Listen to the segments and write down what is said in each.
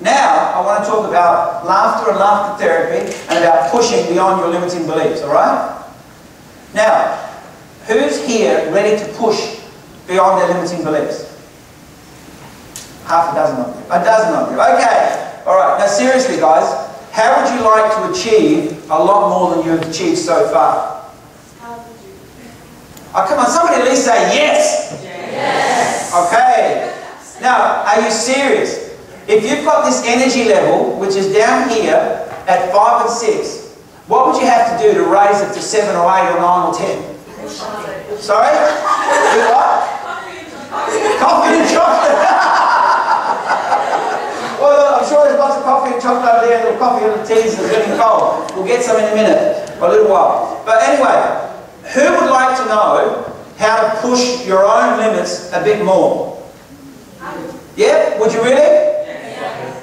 Now, I want to talk about laughter and laughter therapy and about pushing beyond your limiting beliefs, alright? Now, who's here ready to push beyond their limiting beliefs? Half a dozen of you. A dozen of you. Okay. Alright, now seriously guys, how would you like to achieve a lot more than you've achieved so far? How would you? Oh, come on, somebody at least say yes! Yes! Okay. Now, are you serious? If you've got this energy level, which is down here at 5 and 6, what would you have to do to raise it to 7 or 8 or 9 or 10? Sorry? Do what? Coffee and chocolate! Well, I'm sure there's lots of coffee and chocolate over there, a little coffee and teas that's getting cold. We'll get some in a minute, or a little while. But anyway, who would like to know how to push your own limits a bit more? Yeah? Would you really?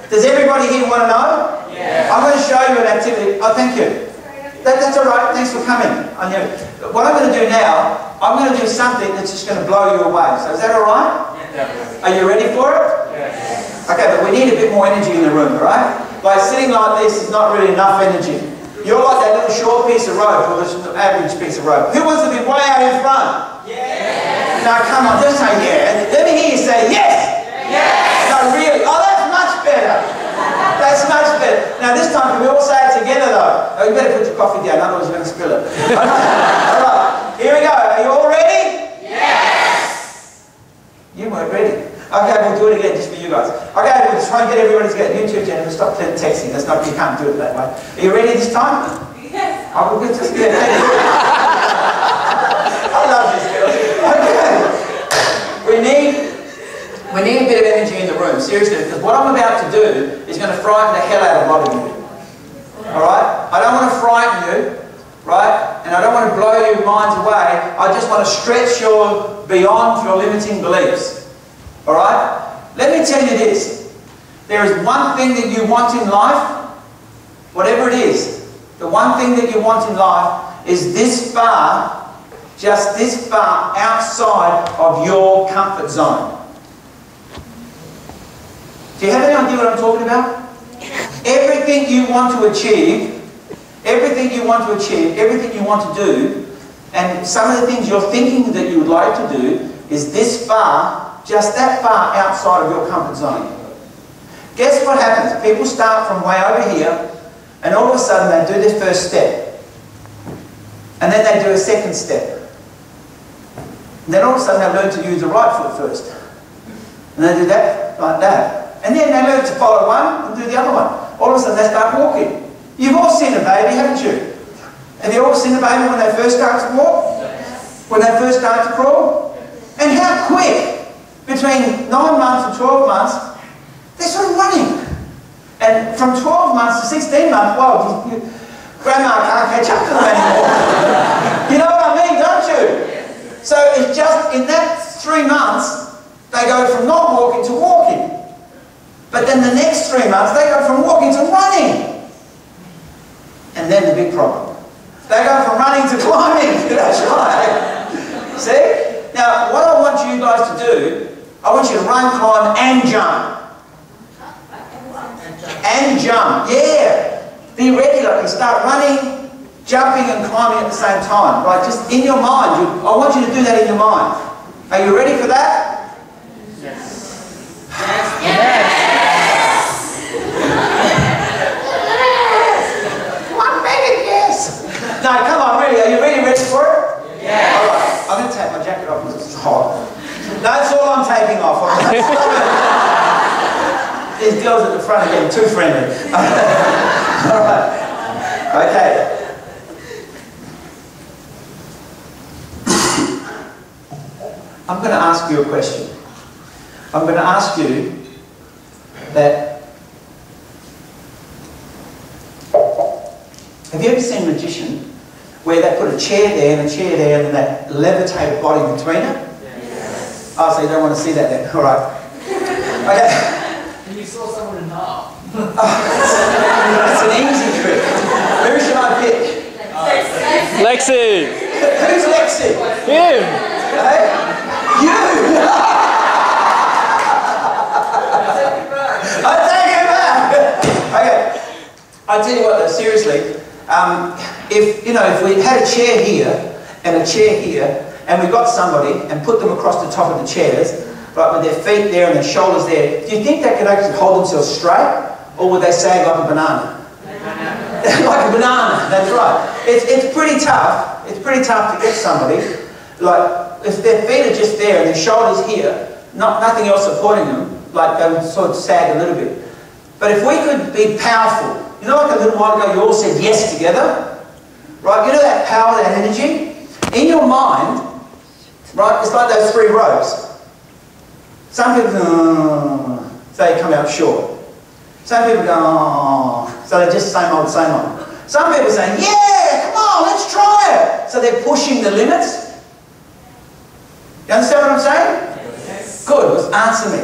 Does everybody here want to know? Yeah. I'm going to show you an activity. Oh, thank you. That's all right. Thanks for coming. I know. What I'm going to do now, I'm going to do something that's just going to blow you away. So is that all right? Yeah. Are you ready for it? Yes. Okay, but we need a bit more energy in the room, all right? Like sitting like this is not really enough energy. You're like that little short piece of rope or this average piece of rope. Who wants to be way out in front? Yeah. No, come on, just say yeah. Let me hear you say yes. Yes. No, really. Oh, that's much better. That's much better. Now this time, can we all say it together though? Oh, you better put your coffee down, otherwise you're going to spill it. All right, here we go. Are you all ready? Yes. You weren't ready. Okay, we'll do it again just for you guys. Okay, we'll try and get everybody together. You too, Jennifer. Stop texting. That's not. You can't do it that way. Are you ready this time? Yes. I will get just yeah. I love this girl. Okay. We need a bit of energy in the room, seriously, because what I'm about to do is going to frighten the hell out of a lot of you. Alright? I don't want to frighten you, right? And I don't want to blow your minds away. I just want to stretch you beyond your limiting beliefs. Alright? Let me tell you this. There is one thing that you want in life, whatever it is, the one thing that you want in life is this far, just this far outside of your comfort zone. Do you have any idea what I'm talking about? Everything you want to achieve, everything you want to do, and some of the things you're thinking that you would like to do is this far, just that far outside of your comfort zone. Guess what happens? People start from way over here, and all of a sudden they do their first step. And then they do a second step. And then all of a sudden they learn to use the right foot first. And they do that, like that. And then they learn to follow one and do the other one. All of a sudden they start walking. You've all seen a baby, haven't you? Have you all seen a baby when they first start to walk? Yes. When they first start to crawl? And how quick, between 9 months and 12 months, they're sort of running. And from 12 months to 16 months, well, grandma can't catch up to them anymore. You know what I mean, don't you? Yes. So it's just in that 3 months, they go from not walking to walking. But then the next 3 months, they go from walking to running. And then the big problem. They go from running to climbing. That's right. See? Now, what I want you guys to do, I want you to run, climb, and jump. And jump. Yeah. Be ready. Like you start running, jumping, and climbing at the same time. Right? Just in your mind. I want you to do that in your mind. Are you ready for that? Yes. Yes. Yes. No, come on, really. Are you really ready for it? Yeah. All right. I'm going to take my jacket off because it's hot. That's all I'm taking off. These girls at the front are getting too friendly. All right. Okay. I'm going to ask you a question. I'm going to ask you that. Have you ever seen a magician where they put a chair there and a chair there and then that levitate a body between it? Yes. Oh, so you don't want to see that then? All right. Okay. And you saw someone in half. That's an easy trick. Who should I pick? Lexi. Who's Lexi? Him. Hey? You! I take it back. I tell you what though, seriously, if we had a chair here and a chair here, and we got somebody and put them across the top of the chairs, right, with their feet there and their shoulders there, do you think they could actually hold themselves straight, or would they sag like a banana? Like a banana, that's right. It's pretty tough. It's pretty tough to get somebody, like, if their feet are just there and their shoulders here, nothing else supporting them, like they would sort of sag a little bit. But if we could be powerful, you know, like a little while ago you all said yes together, right? You know that power, that energy? In your mind, right, it's like those three ropes. Some people go, so they come out short. Some people go, oh, so they're just same old, same old. Some people say, yeah, come on, let's try it. So they're pushing the limits. You understand what I'm saying? Yes. Good, let's answer me.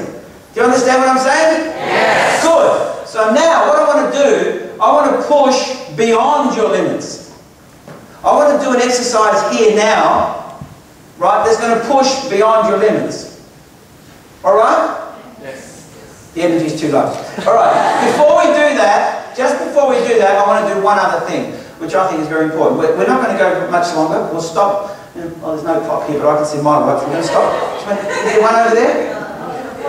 Do you understand what I'm saying? Yes. Good. So now what I want to do, I want to push beyond your limits. I want to do an exercise here now, right, that's going to push beyond your limits. Alright? Yes. The energy's too low. Alright, before we do that, just before we do that, I want to do one other thing, which I think is very important. We're not going to go much longer. We'll stop. Oh, there's no clock here, but I can see my watch. We're going to stop. Is there one over there?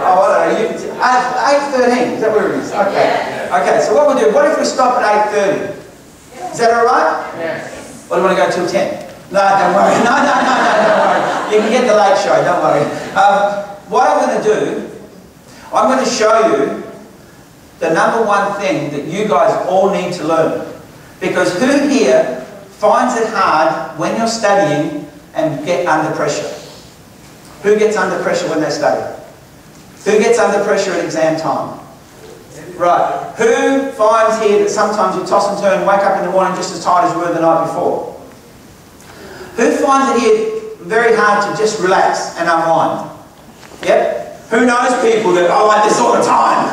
Oh, I don't know. 8:13, is that where it is? Okay. Okay, so what we'll do, what if we stop at 8:30? Is that alright? Yes. Or do you want to go till 10? No, don't worry. No, don't worry. You can get the late show, don't worry. What I'm going to do, I'm going to show you the number one thing that you guys all need to learn. Because who here finds it hard when you're studying and get under pressure? Who gets under pressure when they study? Who gets under pressure at exam time? Right. Who finds here that sometimes you toss and turn, wake up in the morning just as tired as you were the night before? Who finds it here very hard to just relax and unwind? Yep. Who knows people that are like this all the time?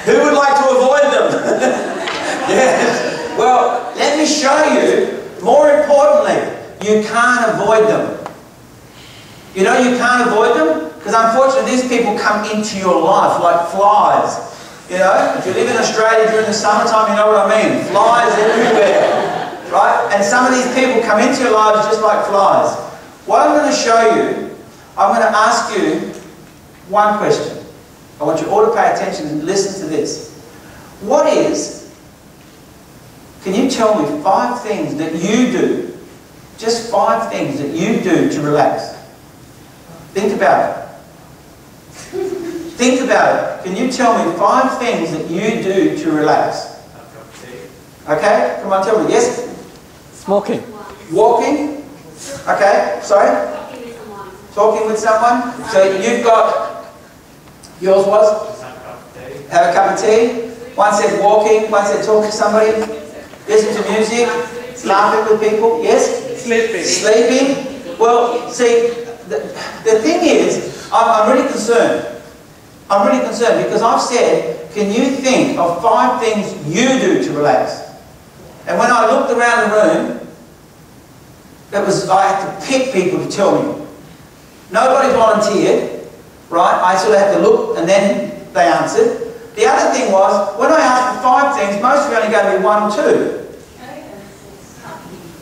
Who would like to avoid them? Yes. Well, let me show you, more importantly, you can't avoid them. You know you can't avoid them? Because unfortunately these people come into your life like flies. You know, if you live in Australia during the summertime, you know what I mean. Flies everywhere. Right? And some of these people come into your lives just like flies. What I'm going to show you, I'm going to ask you one question. I want you all to pay attention and listen to this. Can you tell me 5 things that you do, just 5 things that you do to relax? Think about it. Think about it. Can you tell me 5 things that you do to relax? Okay, come on, tell me. Yes? Smoking. Walking? Okay, sorry? Talking with someone. So you've got, yours was? Have a cup of tea. One said walking, one said talk to somebody. Listen to music. Laughing with people. Yes? Sleeping. Sleeping. Well, see, the thing is, I'm really concerned. I'm really concerned because I've said, can you think of 5 things you do to relax? And when I looked around the room, I had to pick people to tell me. Nobody volunteered, right? I sort of had to look and then they answered. The other thing was, when I asked for 5 things, most of you only gave me 1 or 2.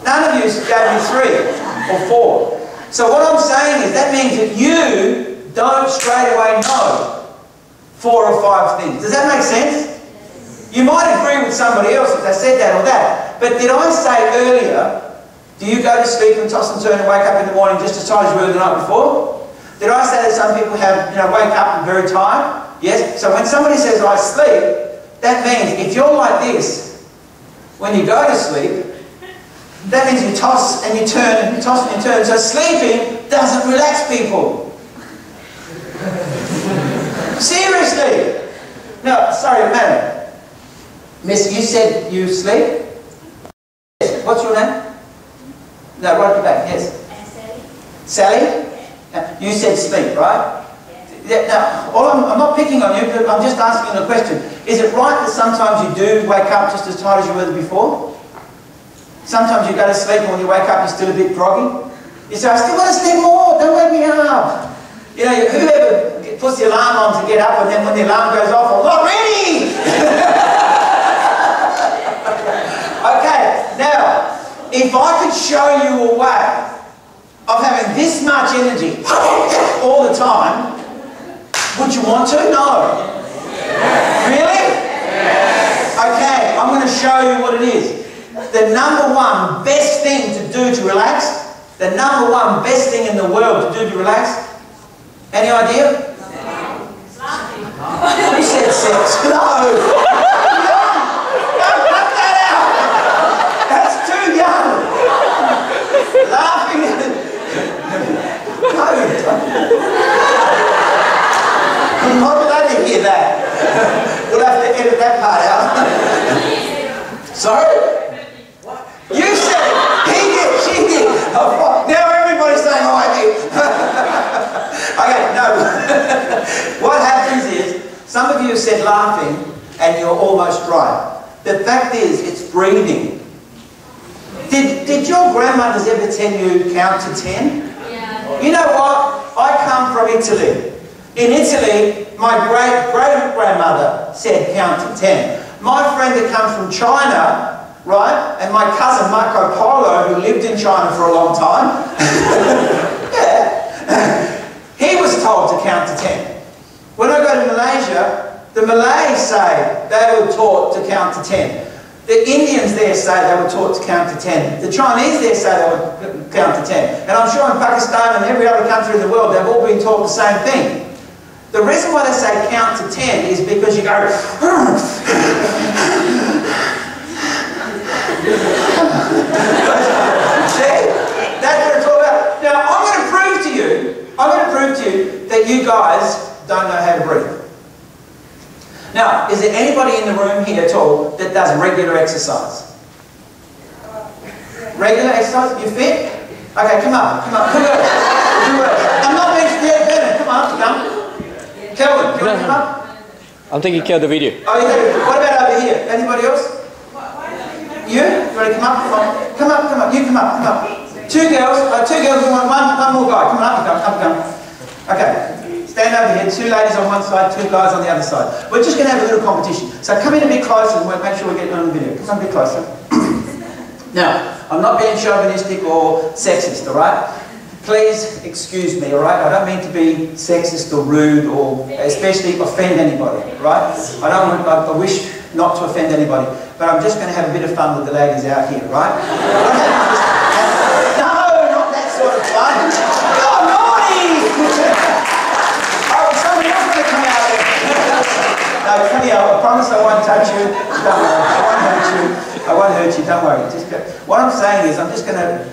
None of you gave me 3 or 4. So what I'm saying is that means that you don't straight away know 4 or 5 things. Does that make sense? You might agree with somebody else if they said that or that. But did I say earlier, do you go to sleep and toss and turn and wake up in the morning just as tired as you were the night before? Did I say that some people have, wake up and very tired? Yes. So when somebody says I sleep, that means if you're like this, when you go to sleep, that means you toss and you turn and you toss and you turn. So sleeping doesn't relax people. Seriously. No, sorry, madam. Miss, you said you sleep? Yes. What's your name? No, right at the back, yes. Sally. Sally? You said sleep, right? Yes. Now, I'm not picking on you, but I'm just asking a question. Is it right that sometimes you do wake up just as tired as you were before? Sometimes you go to sleep and when you wake up you're still a bit groggy. You say, I still want to sleep more, don't wake me up. Whoever puts the alarm on to get up and then when the alarm goes off, I'm not ready! If I could show you a way of having this much energy all the time, would you want to? No. Really? Okay, I'm going to show you what it is. The number one best thing to do to relax, the number one best thing in the world to do to relax, any idea? Who said sex? No! Don't cut that out! That's too young! Laughing at it. No! I'm not allowed to hear that. We'll have to edit that part out. Sorry? You said it! He did! She did! Oh, now everybody's saying, oh, I did! Okay, no. What happens is, some of you have said laughing, and you're almost right. The fact is, it's breathing. Did your grandmothers ever tell you count to 10? Yeah. You know what? I come from Italy. In Italy, my great-grandmother said count to 10. My friend that comes from China, right, and my cousin Marco Polo, who lived in China for a long time, yeah, he was told to count to 10. When I go to Malaysia, the Malays say they were taught to count to 10. The Indians there say they were taught to count to 10. The Chinese there say they would count to 10. And I'm sure in Pakistan and every other country in the world, they've all been taught the same thing. The reason why they say count to 10 is because you go... See? That's what it's all about. Now, I'm going to prove to you that you guys don't know how to breathe. Now, is there anybody in the room here at all that does regular exercise? Regular exercise? You fit? Okay, come on. Who else? I'm not being scared. Come on, come. Kelvin, do you want to come up? I'm taking care of the video. Oh, yeah. What about over here? Anybody else? You? You want to come up? Come up. You come up. Two girls, one more guy. Come on, come. Okay. Stand over here, two ladies on one side, two guys on the other side. We're just going to have a little competition. So come in a bit closer and we'll make sure we get on the video. Come on a bit closer. Now, I'm not being chauvinistic or sexist, alright? Please excuse me, alright? I don't mean to be sexist or rude or especially offend anybody, right? I wish not to offend anybody, but I'm just going to have a bit of fun with the ladies out here, right? No, not that sort of fun. You're naughty! Oh, somebody else going to come out there. No, come here, I promise I won't touch you. Don't worry, I won't hurt you, don't worry. What I'm saying is I'm just going to...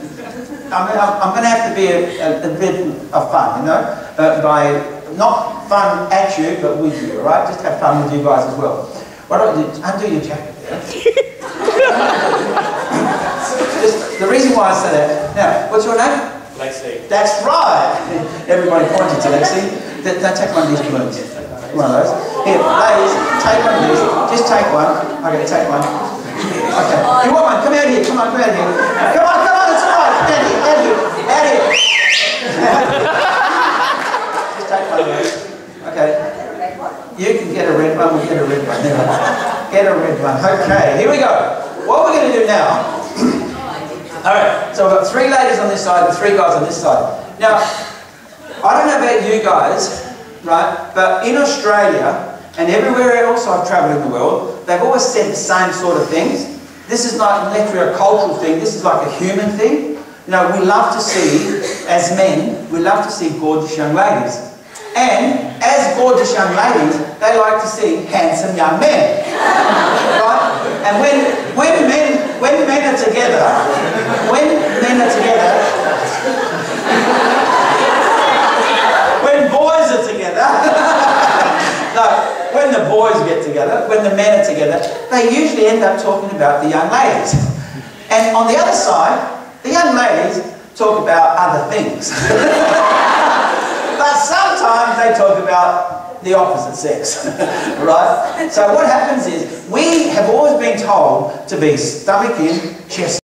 I'm going to have to be a bit of fun, you know, by not fun at you, but with you, all right? Just have fun with you guys as well. Why don't you undo your jacket there? The reason why I say that. Now, what's your name? Lexi. That's right. Everybody pointed to Lexi. Now take one of these balloons. One of those. Here, ladies, take one of these. Just take one. Okay, take one. Okay. You want one? Come out here. Come on, come out here. Come on, it's all right. Out here. Just take one of those. Okay. You can get a red one, we'll get a red one. Get a red one. Okay, here we go. What we're going to do now... Alright, so we've got three ladies on this side and three guys on this side. Now, I don't know about you guys, right, but in Australia and everywhere else I've travelled in the world, they've always said the same sort of things. This is not literally a cultural thing, this is like a human thing. You know, we love to see, as men, we love to see gorgeous young ladies. And as gorgeous young ladies, they like to see handsome young men. Right? And when men are together, when boys are together, no, when the boys get together, when the men are together, they usually end up talking about the young ladies. And on the other side, the young ladies talk about other things. But sometimes they talk about the opposite sex, right? So what happens is, we have always been told to be stomach in, chest